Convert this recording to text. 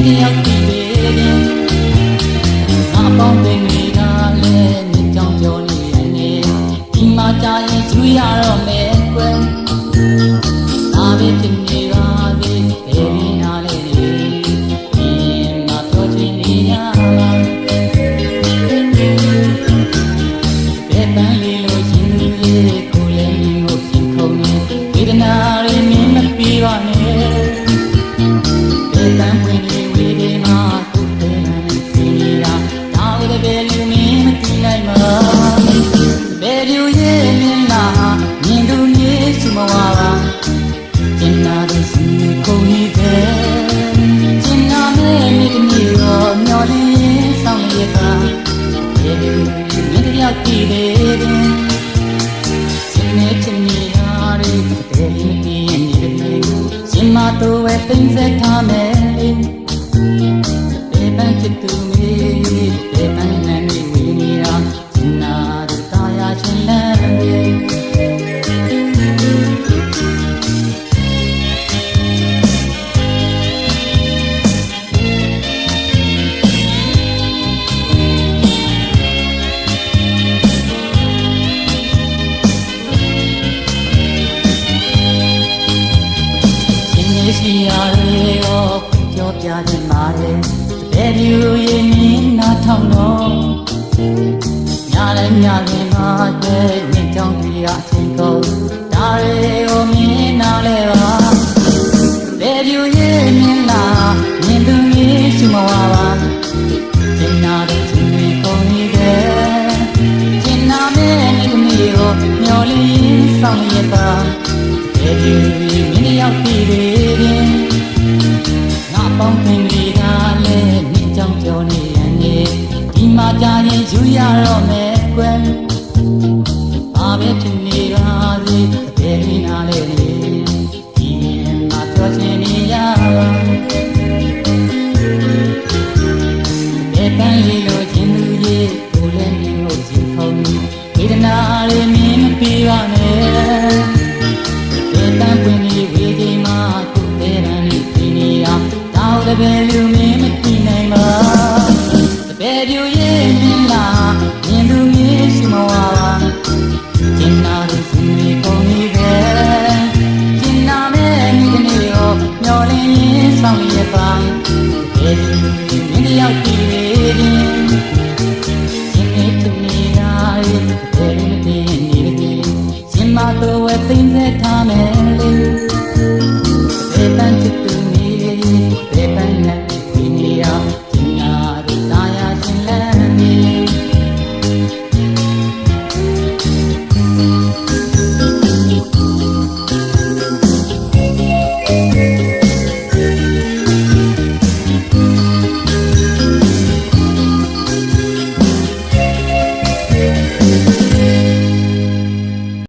တယောက်တည်တယ်အပေါင်းပင်တွေကလည်းနှစ်ကြောင်ကျော်နေတယ်ဒီမှာကြာရင်ကျွေးရတော့မယ်ကွယ်ဒါပဲဖြစ်နေပါသေးဘယ်ရင်းနာလဲဒီမှာပြောချင်နေရဘယ်ပန်းလေးလို့ရှင်လူရဲ့ကိုလည်းမြင်လို့ရှင်ခုံနေဝေဒနာတွေမြင်မပြီးပါနဲ့ဘယ်ပန်းဝင်နေဝေဒီမှာသူ့တဲ့နေနေတာဒါဝေဘယ်လူမြင်မကြည့်နိုင်မှာဘယ်လူရဲ့မြင်လာမြင်သူရဲ့ရှိမဝါပါကျင်နာတဲ့စီခုံနေတဲ့ကျင်နာမဲ့မိတမီရောမျောလင်းဆောင်ရတာဘယ်လူမြင်တယောက်တည်တယ်ကျင်နေချင်နေရတယ်ဘယ်လူမြင်နေတယ်ကျင်မတော့ဝဲသိမ့်ဆက်ထားမယ်ဘယ်ပန်းချစ်သူမေဘယ်ပန်းနဲ့နေဝေးနေတာကျင်နာတဲ့တာယာချင်လမ်းရှိရတယ်ရောပြောပြခြင်းပါတယ်ဘယ်လူရဲ့မင်းနာထောင်တော့ညာလည်းညာလည်းမှာတဲ့ညင်ကြောင်းပြရအချင်းကုန်ဒါတွေကိုမင်းနာလဲပါဘယ်လူရဲ့မင်းလာမြင်သူကြီးရှိမဝါပါကျင်နာတဲ့ချင်းတွေကုန်နေတယ်ကျင်နာမဲ့နေသမီးကိုမျောလင်းဆောင်ရပါဘယ်လူရဲ့မင်းတယောက်တည်တယ်ငါပေါင်းပင်တွေကလည်းနှစ်ကြောင်ကျော်နေရင်ဒီမှာကြာရင်ယူရတော့မယ်ကွယ်ဘာပဲဖြစ်နေပါစေဘယ်ရင်းနာလဲဒီမှာပြောချင်နေရဘယ်ပန်းလေးလို့ခြင်းသူရဲ့ကိုလည်းမြင်လို့ခြင်းခုံဝေဒနာလေးမြင်မပြီးပါနဲ့ဘယ်တန်းပွင့်လေးဝေဒီမှာကိုယ်တဲ့ရန်လေးပြီးနေတာဘယ်လူမင်းမကြည့်နိုင်ပါဘယ်လူရဲ့မြင်လာမြင်သူကြီးရှိမဝါကျင်နာတဲ့စီကုန်နေတယ်ကျင်နာမဲ့မိကနေရောမျောလင်းရင်းဆောင်ရပါဘယ်လူမင်းတယောက်ကြည့်နေကျင်နေသူနေရာဘယ်လူမသိနေတယ်ကျင်မတော့ဝဲသိမ့်သက်ထားမယ်လေ